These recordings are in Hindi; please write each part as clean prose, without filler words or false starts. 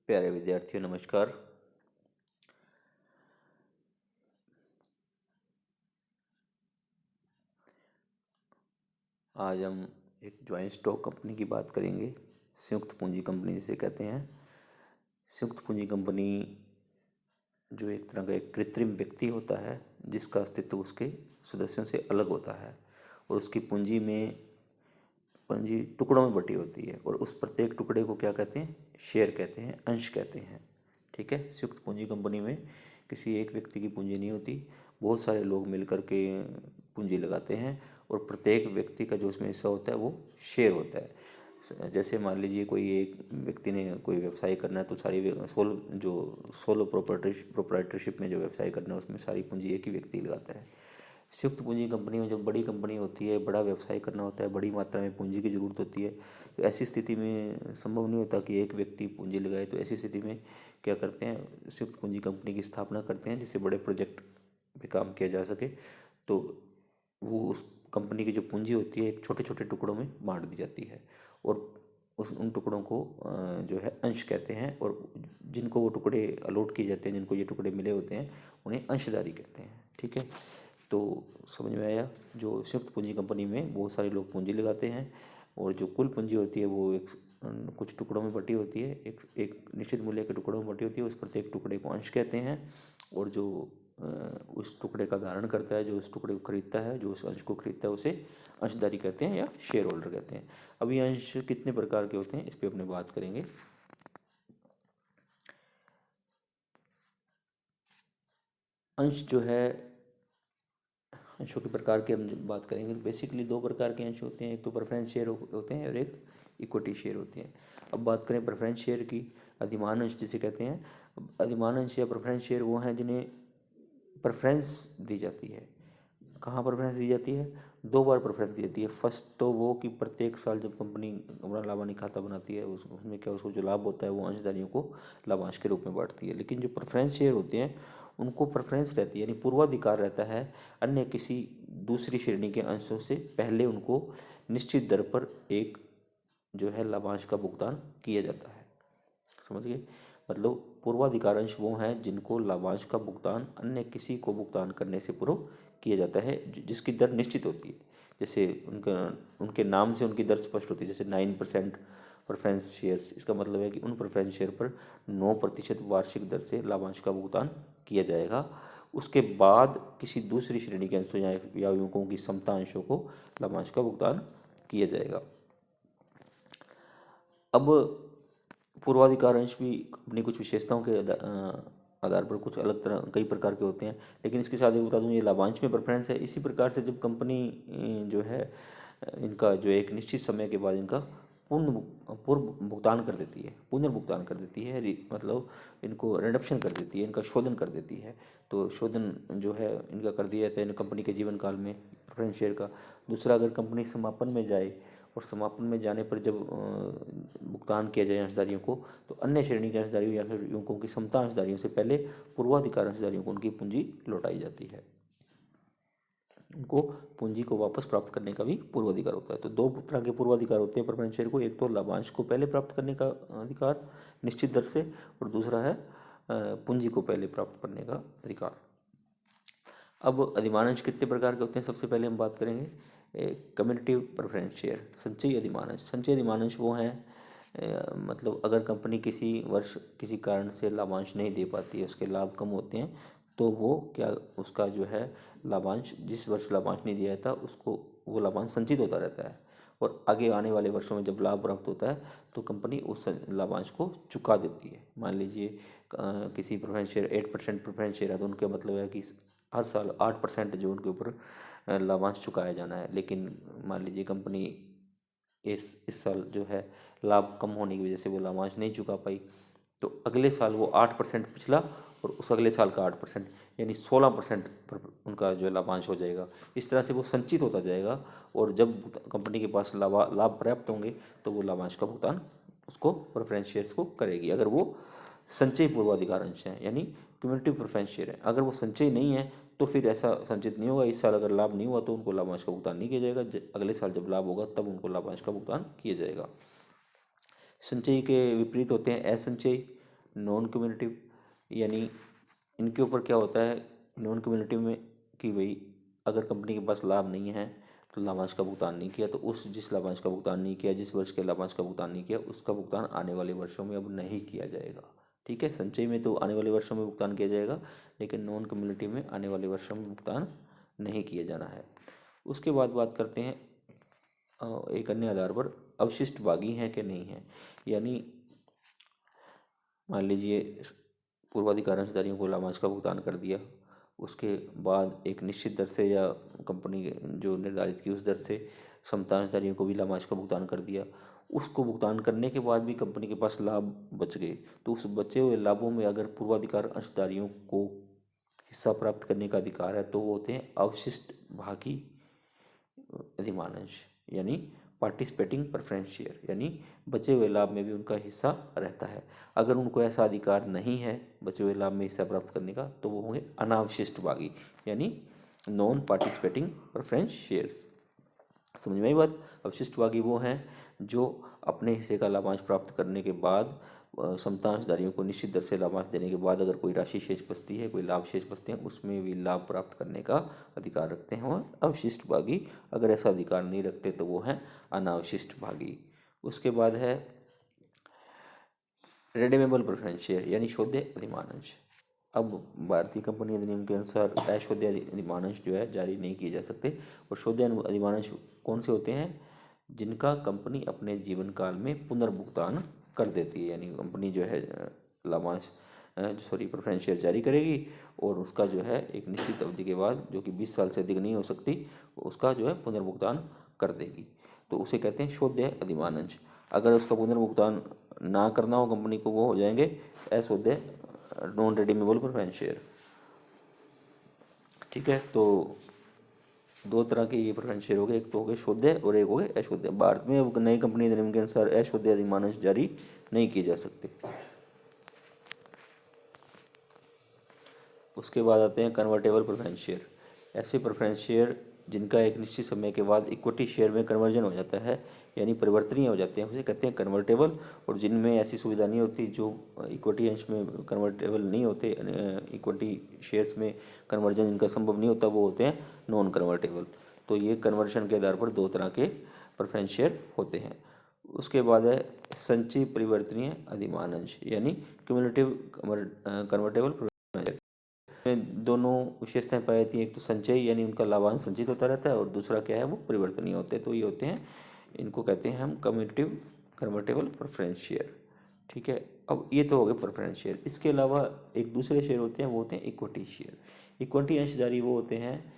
प्यारे विद्यार्थियों नमस्कार। आज हम एक ज्वाइंट स्टॉक कंपनी की बात करेंगे। संयुक्त पूंजी कंपनी जिसे कहते हैं। संयुक्त पूंजी कंपनी जो एक तरह का एक कृत्रिम व्यक्ति होता है जिसका अस्तित्व उसके सदस्यों से अलग होता है और उसकी पूंजी टुकड़ों में बटी होती है और उस प्रत्येक टुकड़े को क्या कहते हैं? शेयर कहते हैं, अंश कहते हैं। ठीक है। संयुक्त पूंजी कंपनी में किसी एक व्यक्ति की पूंजी नहीं होती, बहुत सारे लोग मिलकर के पूंजी लगाते हैं और प्रत्येक व्यक्ति का जो उसमें हिस्सा होता है वो शेयर होता है। जैसे मान लीजिए कोई एक व्यक्ति ने कोई व्यवसाय करना है तो सोलो प्रोप्राइटरशिप में जो व्यवसाय करना है उसमें सारी पूंजी एक ही व्यक्ति लगाता है। संयुक्त पूंजी कंपनी में जब बड़ी कंपनी होती है, बड़ा व्यवसाय करना होता है, बड़ी मात्रा में पूंजी की ज़रूरत होती है, तो ऐसी स्थिति में संभव नहीं होता कि एक व्यक्ति पूंजी लगाए। तो ऐसी स्थिति में क्या करते हैं? संयुक्त पूंजी कंपनी की स्थापना करते हैं जिससे बड़े प्रोजेक्ट पे काम किया जा सके। तो वो उस कंपनी की जो पूंजी होती है एक छोटे छोटे टुकड़ों में बांट दी जाती है और उन टुकड़ों को जो है अंश कहते हैं और जिनको वो टुकड़े अलॉट किए जाते हैं, जिनको ये टुकड़े मिले होते हैं, उन्हें अंशधारी कहते हैं। ठीक है। तो समझ में आया। जो संयुक्त पूंजी कंपनी में बहुत सारे लोग पूंजी लगाते हैं और जो कुल पूंजी होती है वो कुछ टुकड़ों में बटी होती है, एक एक निश्चित मूल्य के टुकड़ों में बटी होती है। उस प्रत्येक टुकड़े को अंश कहते हैं और जो उस टुकड़े का धारण करता है, जो उस टुकड़े को खरीदता है, जो उस अंश को खरीदता है, उसे अंशधारी कहते हैं या शेयर होल्डर कहते हैं। अब ये अंश कितने प्रकार के होते हैं इस पर अपने बात करेंगे। अंश जो है, अंशों के प्रकार की हम जब बात करेंगे तो बेसिकली दो प्रकार के अंश होते हैं, एक तो प्रेफरेंस शेयर होते हैं और एक इक्विटी शेयर होती हैं। अब बात करें प्रेफरेंस शेयर की, अधिमान अंश जिसे कहते हैं। अधिमान अंश या प्रेफरेंस शेयर वो हैं जिन्हें प्रेफरेंस दी जाती है। कहाँ प्रेफरेंस दी जाती है? दो बार प्रेफरेंस दी जाती है। फर्स्ट तो वो कि प्रत्येक साल जब कंपनी अपना लाभानी खाता बनाती है उसमें क्या उसको जो लाभ होता है वो अंशधारियों को लाभांश के रूप में बांटती है। लेकिन जो प्रेफरेंस शेयर होते हैं उनको प्रेफरेंस रहती है, यानी पूर्वाधिकार रहता है अन्य किसी दूसरी श्रेणी के अंशों से पहले उनको निश्चित दर पर एक जो है लाभांश का भुगतान किया जाता है। समझ गए? मतलब पूर्वाधिकार अंश वो हैं जिनको लाभांश का भुगतान अन्य किसी को भुगतान करने से पूर्व किया जाता है, जिसकी दर निश्चित होती है। जैसे उनका उनके नाम से उनकी दर स्पष्ट होती है। जैसे 9% प्रेफरेंस शेयर्स, इसका मतलब है कि उन प्रेफरेंस शेयर पर 9% वार्षिक दर से लाभांश का भुगतान किया जाएगा। उसके बाद किसी दूसरी श्रेणी के अंशों या युवकों की समता अंशों को लाभांश का भुगतान किया जाएगा। अब पूर्वाधिकार अंश भी अपनी कुछ विशेषताओं के आधार पर कुछ अलग तरह कई प्रकार के होते हैं, लेकिन इसके साथ ही बता दूं ये लाभांश में प्रेफरेंस है। इसी प्रकार से जब कंपनी जो है इनका जो एक निश्चित समय के बाद इनका पूर्व भुगतान कर देती है, पुनर्भुगतान कर देती है, मतलब इनको रिडम्पशन कर देती है, इनका शोधन कर देती है। तो शोधन जो है इनका कर दिया जाता है कंपनी के जीवन काल में प्रेफरेंस शेयर का। दूसरा, अगर कंपनी समापन में जाए और समापन में जाने पर जब भुगतान किया जाए अंशधारियों को, तो अन्य श्रेणी के अंशधारियों या फिर युवकों की समता अंशधारियों से पहले पूर्वाधिकार अंशधारियों को उनकी पूंजी लौटाई जाती है। उनको पूंजी को वापस प्राप्त करने का भी पूर्वाधिकार होता है। तो दो तरह के पूर्वाधिकार होते हैं प्रेफरेंस शेयर को, एक तो लाभांश को पहले प्राप्त करने का अधिकार निश्चित दर से, और दूसरा है पूंजी को पहले प्राप्त करने का अधिकार। अब अधिमान अंश कितने प्रकार के होते हैं? सबसे पहले हम बात करेंगे कम्युनिटिव प्रेफरेंस शेयर, संचयी अधिमान अंश। संचयी अधिमान अंश वो हैं मतलब अगर कंपनी किसी वर्ष किसी कारण से लाभांश नहीं दे पाती है, उसके लाभ कम होते हैं, तो वो क्या उसका जो है लाभांश, जिस वर्ष लाभांश नहीं दिया जाता उसको वो लाभांश संचित होता रहता है और आगे आने वाले वर्षों में जब लाभ प्राप्त होता है तो कंपनी उस लाभांश को चुका देती है। मान लीजिए किसी प्रेफरेंस शेयर 8% प्रेफरेंस शेयर है तो उनका मतलब है कि हर साल 8% जो उनके ऊपर लाभांश चुकाया जाना है। लेकिन मान लीजिए कंपनी इस साल जो है लाभ कम होने की वजह से वो लाभांश नहीं चुका पाई, तो अगले साल वो 8% पिछला और उस अगले साल का 8% यानी 16% पर उनका जो है लाभांश हो जाएगा। इस तरह से वो संचित होता जाएगा और जब कंपनी के पास लाभ पर्याप्त होंगे तो वो लाभांश का भुगतान उसको प्रेफरेंस शेयर्स को करेगी, अगर वो संचयी पूर्वाधिकार अंश है यानी क्यूमुलेटिव प्रेफरेंस शेयर है। अगर वो संचयी नहीं है तो फिर ऐसा संचित नहीं होगा। इस साल अगर लाभ नहीं हुआ तो उनको लाभांश का भुगतान नहीं किया जाएगा, अगले साल जब लाभ होगा तब उनको लाभांश का भुगतान किया जाएगा। संचयी के विपरीत होते हैं असंचयी। नॉन क्यूमुलेटिव, यानी इनके ऊपर क्या होता है नॉन क्यूमुलेटिव में कि भाई अगर कंपनी के पास लाभ नहीं है तो लाभांश का भुगतान नहीं किया, तो उस जिस लाभांश का भुगतान नहीं किया, जिस वर्ष के लाभांश का भुगतान नहीं किया, उसका भुगतान आने वाले वर्षों में अब नहीं किया जाएगा। ठीक है, संचय में तो आने वाले वर्षों में भुगतान किया जाएगा, लेकिन नॉन क्यूमुलेटिव में आने वाले वर्षों में भुगतान नहीं किया जाना है। उसके बाद बात करते हैं एक अन्य आधार पर अवशिष्ट भागी हैं कि नहीं है। यानी मान लीजिए पूर्वाधिकार अंशधारियों को लाभांश का भुगतान कर दिया, उसके बाद एक निश्चित दर से या कंपनी जो निर्धारित की उस दर से समता अंशधारियों को भी लाभांश का भुगतान कर दिया। उसको भुगतान करने के बाद भी कंपनी के पास लाभ बच गए, तो उस बचे हुए लाभों में अगर पूर्वाधिकार अंशधारियों को हिस्सा प्राप्त करने का अधिकार है तो वो होते हैं अवशिष्ट भागी अधिमानंश, यानी पार्टिसिपेटिंग प्रेफरेंस शेयर, यानी बचे हुए लाभ में भी उनका हिस्सा रहता है। अगर उनको ऐसा अधिकार नहीं है बचे हुए लाभ में हिस्सा प्राप्त करने का तो वो होंगे अनावशिष्ट भागी, यानी नॉन पार्टिसिपेटिंग प्रेफरेंस शेयर्स। समझ में आई बात। अवशिष्ट भागी वो हैं जो अपने हिस्से का लाभांश प्राप्त करने के बाद समतांशधारियों को निश्चित दर से लाभांश देने के बाद अगर कोई राशि शेष बचती है, कोई लाभ शेष बचते हैं, उसमें भी लाभ प्राप्त करने का अधिकार रखते हैं वह अवशिष्ट भागी। अगर ऐसा अधिकार नहीं रखते तो वो हैं अनावशिष्ट भागी। उसके बाद है रिडीमेबल प्रेफरेंस शेयर, यानी शोध्य अधिमानंश। अब भारतीय कंपनी अधिनियम के अनुसार अशोध्य अधिमानंश जो है जारी नहीं किए जा सकते, और शोध्य अधिमानंश कौन से होते हैं जिनका कंपनी अपने जीवन काल में पुनर्भुगतान कर देती है। यानी कंपनी जो है लाभांश प्रेफरेंस शेयर जारी करेगी और उसका जो है एक निश्चित अवधि के बाद, जो कि 20 साल से अधिक नहीं हो सकती, उसका जो है पुनर्भुगतान कर देगी, तो उसे कहते हैं शोध्य अधिमानंश। अगर उसका पुनर्भुगतान ना करना हो कंपनी को, वो हो जाएंगे अशोध्य नॉन रिडीमेबल प्रेफरेंस शेयर। ठीक है, तो दो तरह के ये प्रेफरेंस शेयर हो गए, एक तो हो गए शोध्य और एक हो गए अशोध्य। भारत में अब नई कंपनी अधिनियम के अनुसार अशोध्य अधिमानंश जारी नहीं किए जा सकते। उसके बाद आते हैं कन्वर्टेबल प्रेफरेंस शेयर। ऐसे प्रेफरेंस शेयर जिनका एक निश्चित समय के बाद इक्विटी शेयर में कन्वर्जन हो जाता है, यानी परिवर्तनीय हो जाते हैं, उसे कहते हैं कन्वर्टेबल। और जिनमें ऐसी सुविधा नहीं होती, जो इक्विटी अंश में कन्वर्टेबल नहीं होते, इक्विटी शेयर्स में कन्वर्जन जिनका संभव नहीं होता, वो होते हैं नॉन कन्वर्टेबल। तो ये कन्वर्शन के आधार पर दो तरह के प्रेफरेंस शेयर होते हैं। उसके बाद है संचयी परिवर्तनीय अधिमानंश, यानी क्यूमुलेटिव कन्वर्टेबल। दोनों विशेषताएं पाई जाती हैं, एक तो संचय यानी उनका लाभांश संचित होता रहता है, और दूसरा क्या है वो परिवर्तनीय होते हैं। तो ये होते हैं, इनको कहते हैं हम कम्यूटेटिव कन्वर्टेबल प्रेफरेंस शेयर। ठीक है, अब ये तो हो गए प्रेफरेंस शेयर। इसके अलावा एक दूसरे शेयर होते हैं, वो होते हैं इक्विटी शेयर। इक्विटी अंशधारी वो होते हैं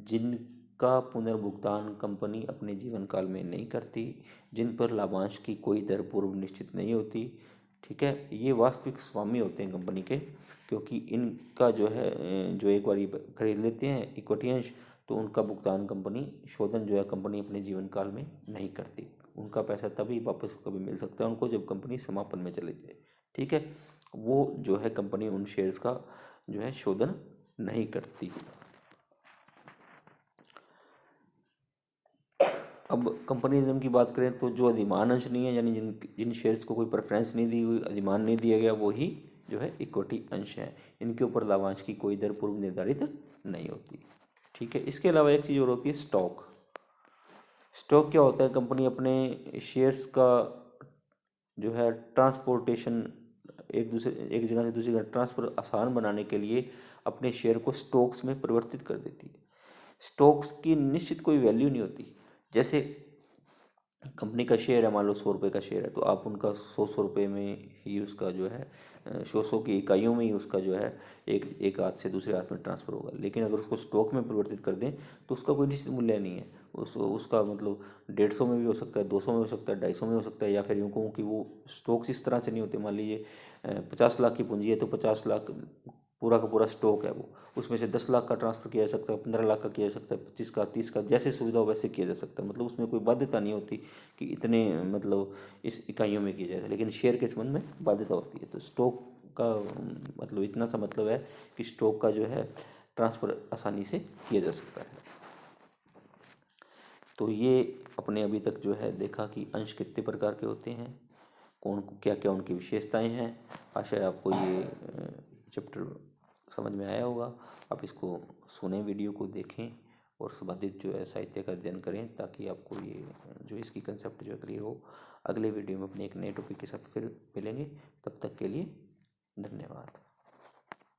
जिनका पुनर्भुगतान कंपनी अपने जीवन काल में नहीं करती, जिन पर लाभांश की कोई दर पूर्व निश्चित नहीं होती। ठीक है, ये वास्तविक स्वामी होते हैं कंपनी के, क्योंकि इनका जो है जो एक बार खरीद लेते हैं इक्विटी अंश, तो उनका भुगतान कंपनी शोधन जो है कंपनी अपने जीवन काल में नहीं करती। उनका पैसा तभी वापस कभी मिल सकता है उनको जब कंपनी समापन में चले जाए। ठीक है, वो जो है कंपनी उन शेयर्स का जो है शोधन नहीं करती। अब कंपनी अधिनियम की बात करें तो जो अधिमान अंश नहीं है, यानी जिन शेयर्स को कोई प्रेफरेंस नहीं दी हुई, अधिमान नहीं दिया गया, वो ही जो है इक्विटी अंश है। इनके ऊपर लाभांश की कोई दर पूर्व निर्धारित नहीं होती। ठीक है, इसके अलावा एक चीज़ और होती है स्टॉक। स्टॉक क्या होता है, कंपनी अपने शेयर्स का जो है ट्रांसपोर्टेशन एक जगह से दूसरी जगह ट्रांसफर आसान बनाने के लिए अपने शेयर को स्टॉक्स में परिवर्तित कर देती है। स्टॉक्स की निश्चित कोई वैल्यू नहीं होती। जैसे कंपनी का शेयर है, मान लो 100 रुपये का शेयर है, तो आप उनका 100 रुपये में ही उसका जो है 100 की इकाइयों में ही उसका जो है एक हाथ से दूसरे हाथ में ट्रांसफ़र होगा। लेकिन अगर उसको स्टॉक में परिवर्तित कर दें तो उसका कोई निश्चित मूल्य नहीं है। उसका मतलब 150 में भी हो सकता है, 200 में हो सकता है, 250 में हो सकता है, या फिर यूँ कहूँ कि वो स्टॉक्स इस तरह से नहीं होते। मान लीजिए 50 लाख की पूंजी है तो 50 लाख पूरा का पूरा स्टॉक है वो, उसमें से 10 लाख का ट्रांसफ़र किया जा सकता है, 15 लाख का किया जा सकता है, 25 का, 30 का, जैसे सुविधा हो वैसे किया जा सकता है। मतलब उसमें कोई बाध्यता नहीं होती कि इतने मतलब इस इकाइयों में किया जाएगा। लेकिन शेयर के संबंध में बाध्यता होती है। तो स्टॉक का मतलब इतना सा मतलब है कि स्टॉक का जो है ट्रांसफ़र आसानी से किया जा सकता है। तो ये अपने अभी तक जो है देखा कि अंश कितने प्रकार के होते हैं, कौन क्या क्या उनकी विशेषताएं हैं। आशा है आपको ये चैप्टर समझ में आया होगा। आप इसको सुने, वीडियो को देखें और संबंधित जो है साहित्य का अध्ययन करें, ताकि आपको ये जो इसकी कंसेप्ट जो है क्लियर हो। अगले वीडियो में अपने एक नए टॉपिक के साथ फिर मिलेंगे, तब तक के लिए धन्यवाद।